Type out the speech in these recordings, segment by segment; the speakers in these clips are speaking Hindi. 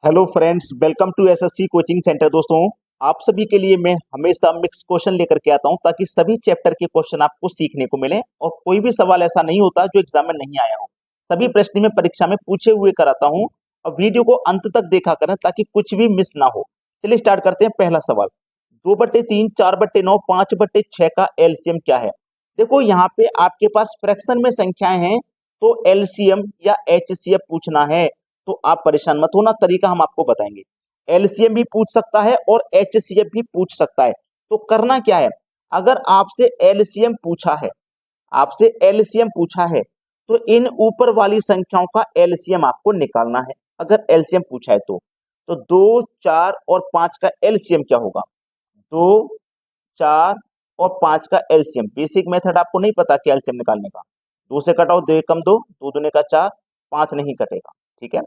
Hello friends, welcome to SSC coaching centre. दोस्तों, आप सभी के लिए मैं हमेशा मिक्स क्वेश्चन लेकर के आता हूं ताकि सभी चैप्टर के क्वेश्चन आपको सीखने को मिले और कोई भी सवाल ऐसा नहीं होता जो एग्जाम में नहीं आया हो। सभी प्रश्न में परीक्षा में पूछे हुए कराता हूं और वीडियो को अंत तक देखा करें ताकि कुछ भी मिस ना हो। चलिए स्टार्ट करते हैं। पहला सवाल, 2/3, 4/9, 5/6 का एलसीएम क्या है? देखो, यहाँ पे आपके पास फ्रैक्शन में संख्याएं हैं तो एलसीएम या एचसीएफ पूछना है तो आप परेशान मत होना, तरीका हम आपको बताएंगे। एलसीएम भी पूछ सकता है और एचसीएफ भी पूछ सकता है। तो करना क्या है, अगर आपसे एलसीएम पूछा है तो इन ऊपर वाली संख्याओं का एलसीएम आपको निकालना है। अगर एलसीएम पूछा है तो 2, 4 और 5 का एलसीएम क्या होगा? 2, 4 और 5 का एलसीएम। बेसिक मेथड आपको नहीं पता कि एलसीएम निकालने का। 2 से कटाओ, 2 एकम 2, 2 दूने का 4, 5 नहीं कटेगा। ठीक है,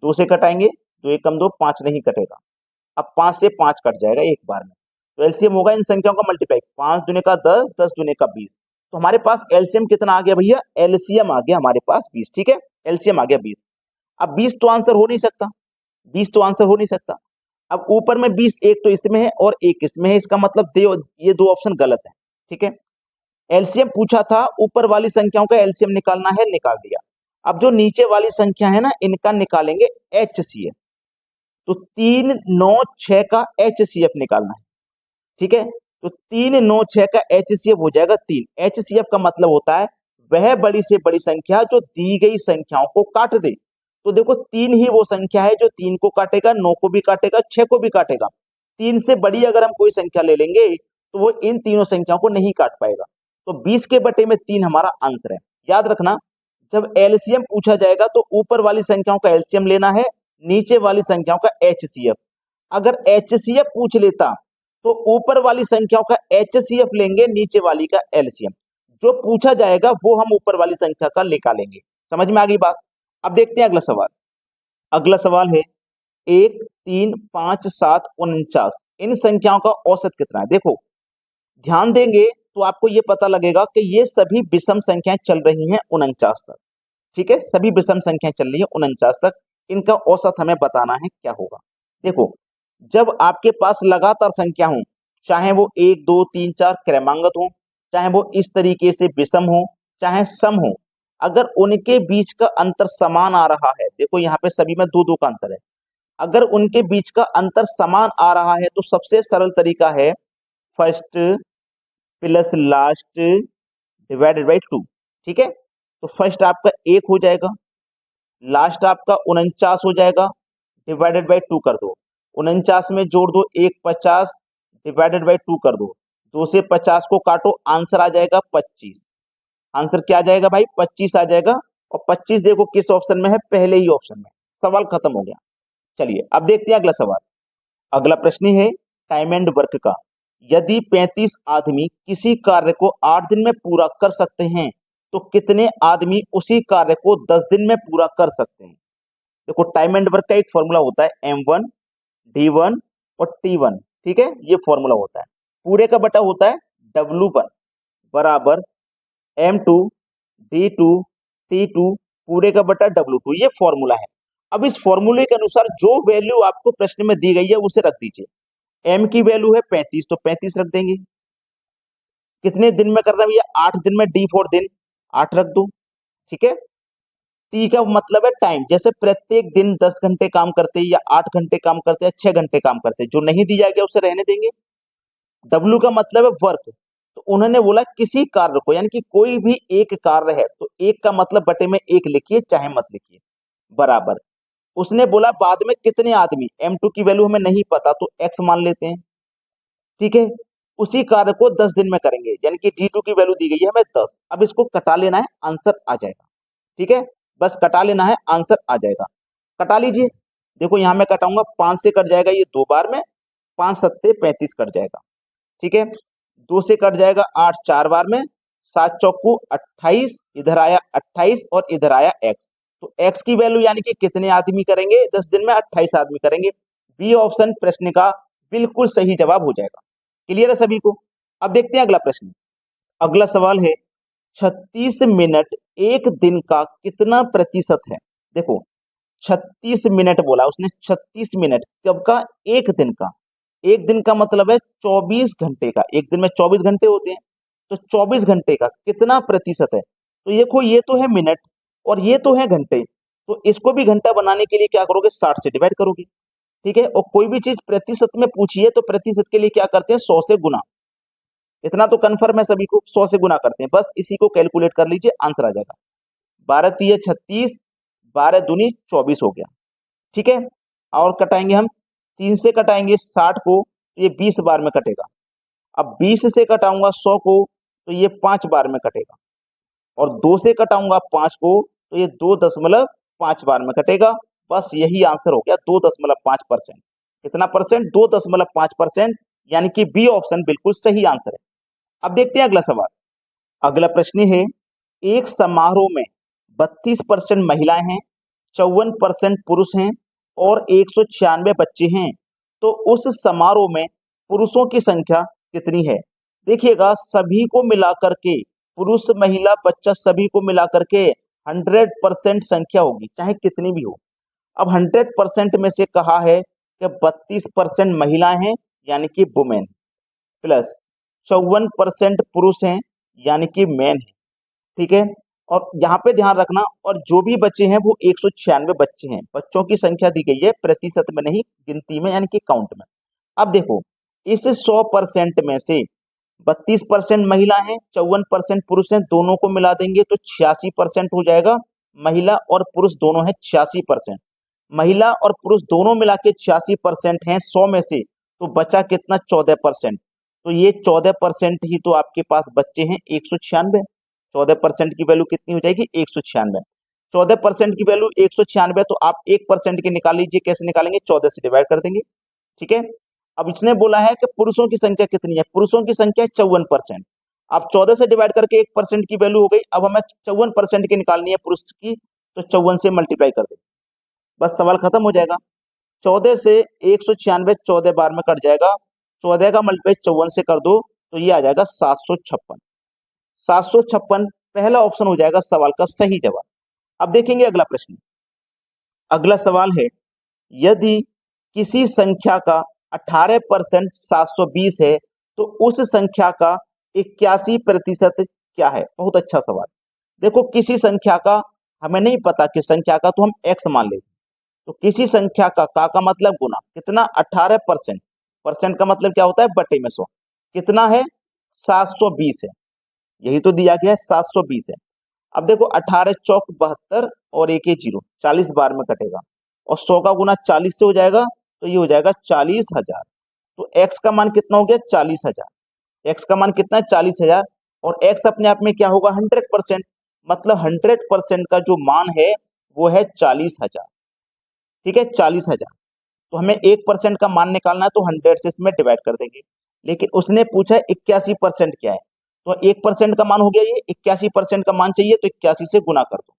2 से कटाएंगे, 2 एकम 2, 5 नहीं कटेगा। अब 5 से 5 कट जाएगा एक बार में, तो एलसीएम होगा इन संख्याओं का मल्टीप्लाई। 5 दूने का 10, 10 दूने का 20। तो हमारे पास एलसीएम कितना आ गया भैया? एलसीएम आ गया हमारे पास 20। ठीक है, एलसीएम आ गया 20। अब 20 तो आंसर हो नहीं सकता, 20 तो आंसर हो नहीं सकता। अब ऊपर में 20 एक तो इसमें है और एक इसमें है, इसका मतलब ये दो ऑप्शन गलत है। ठीक है, एलसीएम पूछा था, ऊपर वाली संख्याओं का एलसीएम निकालना है, निकाल दिया। अब जो नीचे वाली संख्या है ना, इनका निकालेंगे एचसीएफ। तो 3, 9, 6 का एचसीएफ निकालना है। ठीक है, तो 3, 9, 6 का एचसीएफ हो जाएगा 3। एचसीएफ का मतलब होता है वह बड़ी से बड़ी संख्या जो दी गई संख्याओं को काट दे। तो देखो, 3 ही वो संख्या है जो 3 को काटेगा, 9 को भी काटेगा, 6 को भी काटेगा। 3 से बड़ी अगर हम कोई संख्या ले लेंगे तो वो इन तीनों संख्याओं को नहीं काट पाएगा। तो 20 के बटे में 3 हमारा आंसर है। याद रखना, जब एलसीएम पूछा जाएगा तो ऊपर वाली संख्याओं का एलसीएम लेना है, नीचे वाली संख्याओं का एचसीएफ। अगर एचसीएफ पूछ लेता तो ऊपर वाली संख्याओं का एचसीएफ लेंगे, नीचे वाली का एलसीएम। जो पूछा जाएगा वो हम ऊपर वाली संख्या का निकालेंगे। समझ में आ गई बात? अब देखते हैं अगला सवाल। अगला सवाल है 1, 3, 5, 7, 49, इन संख्याओं का औसत कितना है? देखो, ध्यान देंगे तो आपको ये पता लगेगा कि ये सभी विषम संख्याएं चल रही हैं 49 तक। ठीक है, सभी विषम संख्याएं चल रही है 49 तक। इनका औसत हमें बताना है, क्या होगा? देखो, जब आपके पास लगातार संख्या हो, चाहे वो 1, 2, 3, 4 क्रमांगत हो, चाहे वो इस तरीके से विषम हो, चाहे सम हो, अगर उनके बीच का अंतर समान आ रहा है, देखो यहाँ पे सभी में 2 2 का अंतर है, अगर उनके बीच का अंतर समान आ रहा है तो सबसे सरल तरीका है first plus last divided by 2। ठीक है, तो फर्स्ट आपका 1 हो जाएगा, लास्ट आपका 49 हो जाएगा, डिवाइडेड बाई 2 कर दो। 49 में जोड़ दो 1, 50, डिवाइडेड बाई 2 कर दो। 2 से 50 को काटो, आंसर आ जाएगा 25। आंसर क्या आ जाएगा भाई? 25 आ जाएगा। और 25 देखो किस ऑप्शन में है? पहले ही ऑप्शन में। सवाल खत्म हो गया। चलिए अब देखते हैं अगला सवाल। अगला प्रश्न है टाइम एंड वर्क का। यदि 35 आदमी किसी कार्य को 8 दिन में पूरा कर सकते हैं तो कितने आदमी उसी कार्य को 10 दिन में पूरा कर सकते हैं? देखो, टाइम एंड वर्क का एक फॉर्मूला होता है M1, D1 और T1। ठीक है, ये फॉर्मूला होता है। पूरे का बटा होता है W1 बराबर M2, D2, T2 पूरे का बटा W2। ये फॉर्मूला है। अब इस फॉर्मूले के अनुसार जो वैल्यू आपको प्रश्न में दी गई है उसे रख दीजिए। M की वैल्यू है 35, तो 35 रख देंगे। कितने दिन में करना है भैया? 8 दिन में। D फॉर दिन 8 रख दो। ठीक है, टी का मतलब है टाइम, जैसे प्रत्येक दिन 10 घंटे काम करते हैं या 8 घंटे काम करते हैं, 6 घंटे काम करते हैं, जो नहीं दिया गया उसे रहने देंगे। डब्ल्यू का मतलब है वर्क, तो उन्होंने बोला किसी कार्य को, यानी कि कोई भी एक कार्य है तो एक का मतलब बटे में एक लिखिए, चाहे मत लिखिए, बराबर। उसने बोला बाद में कितने आदमी, M2 की वैल्यू हमें नहीं पता तो x मान लेते हैं। ठीक है, उसी कार्य को 10 दिन में करेंगे, यानी कि D2 की वैल्यू दी गई है हमें 10। अब इसको कटा लेना है, आंसर आ जाएगा। ठीक है, बस कटा लेना है, आंसर आ जाएगा। कटा लीजिए। देखो यहां मैं कटाऊंगा, 5 से कट जाएगा ये 2 बार में, 5 सत्ते 35 कट जाएगा। ठीक है, 2 से कट जाएगा 8 4 बार में, 7 चौकू 28, इधर आया 28 और इधर आया x। तो x की वैल्यू यानी कि कितने आदमी करेंगे 10 दिन में? 28 आदमी करेंगे। बी ऑप्शन प्रश्न का बिल्कुल सही जवाब हो जाएगा। क्लियर है सभी को? अब देखते हैं अगला प्रश्न। अगला सवाल है 36 मिनट एक दिन का कितना प्रतिशत है? देखो, 36 मिनट बोला उसने, 36 मिनट कब का? एक दिन का। एक दिन का मतलब है 24 घंटे का, एक दिन में 24 घंटे होते हैं, तो 24 घंटे का कितना प्रतिशत है? तो देखो ये तो है मिनट और ये तो है घंटे, तो इसको भी घंटा बनाने के लिए क्या करोगे? 60 से डिवाइड करोगे। ठीक है, और कोई भी चीज प्रतिशत में पूछिए तो प्रतिशत के लिए क्या करते हैं? 100 से गुना। इतना तो कन्फर्म है सभी को, 100 से गुना करते हैं, बस इसी को कैलकुलेट कर लीजिए, आंसर आ जाएगा। 12 तिये 36, 12 दूनी 24 हो गया। ठीक है, और कटाएंगे हम, 3 से कटाएंगे 60 को तो ये 20 बार में कटेगा। अब 20 से कटाऊंगा 100 को तो ये 5 बार में कटेगा, और 2 से कटाऊंगा 5 को तो ये 2.5 बार में कटेगा। बस यही आंसर हो गया, 2.5%। कितना परसेंट? 2.5%, यानी कि बी ऑप्शन बिल्कुल सही आंसर है। अब देखते हैं अगला सवाल। अगला प्रश्न है, एक समारोह में 32% महिलाएं हैं, 54% पुरुष हैं और 196 बच्चे हैं, तो उस समारोह में पुरुषों की संख्या कितनी है? देखिएगा, सभी को मिलाकर के, पुरुष महिला बच्चा सभी को मिलाकर के 100% संख्या होगी, चाहे कितनी भी हो। अब 100% में से कहा है कि 32% महिलाएं हैं, यानी कि वुमेन, प्लस 54% पुरुष हैं, यानी कि मैन है। ठीक है, और यहाँ पे ध्यान रखना, और जो भी बच्चे हैं वो 196 बच्चे हैं। बच्चों की संख्या दी गई है प्रतिशत में नहीं, गिनती में, यानी कि काउंट में। अब देखो, इस 100% में से 32% महिला हैं, 54% पुरुष हैं, दोनों को मिला देंगे तो 86% हो जाएगा। महिला और पुरुष दोनों है 86%। महिला और पुरुष दोनों मिला के 86% है 100 में से, तो बचा कितना? 14%। तो ये 14% ही तो आपके पास बच्चे हैं 196। 14% की वैल्यू कितनी हो जाएगी? 196। 14% की वैल्यू 196, तो आप 1% की निकाल लीजिए। कैसे निकालेंगे? 14 से डिवाइड कर देंगे। ठीक है, अब इसने बोला है कि पुरुषों की संख्या कितनी है? पुरुषों की संख्या 54%। अब 14 से डिवाइड करके 1% की वैल्यू हो गई। अब हमें 54% की निकालनी है पुरुष की, तो 54 से मल्टीप्लाई कर देंगे, बस सवाल खत्म हो जाएगा। 14 से 196 14 बार में कट जाएगा, 14 का मल्टीप्लाई 54 से कर दो तो ये आ जाएगा 756। 756 पहला ऑप्शन हो जाएगा सवाल का सही जवाब। अब देखेंगे अगला प्रश्न। अगला सवाल है, यदि किसी संख्या का 18% 720 है तो उस संख्या का 81% क्या है? बहुत अच्छा सवाल। देखो, किसी संख्या का हमें नहीं पता कि संख्या का, तो हम x मान लेते, तो किसी संख्या का मतलब गुना कितना? 18%। परसेंट का मतलब क्या होता है? बटे में 100। कितना है? 720 है, यही तो दिया गया है, 720 है। अब देखो, 18 चौक 72 और एक 0, 40 बार में कटेगा, और 100 का गुना 40 से हो जाएगा, तो ये हो जाएगा 40,000। तो x का मान कितना हो गया? 40,000। x का मान कितना है? 40,000। और x अपने आप में क्या होगा? 100%, मतलब 100% का जो मान है वो है 40,000। ठीक है, 40,000। तो हमें 1% का मान निकालना है, तो 100 से इसमें डिवाइड कर देंगे। लेकिन उसने पूछा 81% क्या है, तो 1% का मान हो गया ये, 81% का मान चाहिए, तो 81 से गुना कर दो,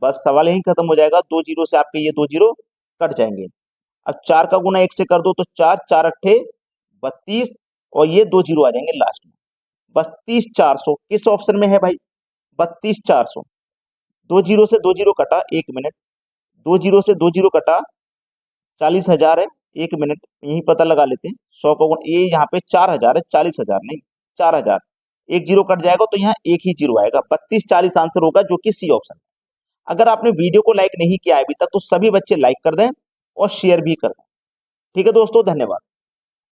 बस सवाल यही खत्म हो जाएगा। 2 जीरो से आपके ये 2 जीरो कट जाएंगे। अब 4 का गुना 1 से कर दो तो 4 4 अट्ठे 32, और ये 2 जीरो आ जाएंगे लास्ट में। 32,400 किस ऑप्शन में है भाई? 32,400। 2 जीरो से 2 जीरो कटा, 1 मिनट। 2 जीरो से 2 जीरो कटा, 40,000 है, 1 मिनट यही पता लगा लेते हैं। 100 का ये यहाँ पे 4,000 है, 40,000 नहीं, 4,000। 1 जीरो कट जाएगा तो यहाँ एक ही जीरो आएगा, 3240 आंसर होगा, जो कि सी ऑप्शन है। अगर आपने वीडियो को लाइक नहीं किया है अभी तक, तो सभी बच्चे लाइक कर दें और शेयर भी कर दें। ठीक है दोस्तों, धन्यवाद।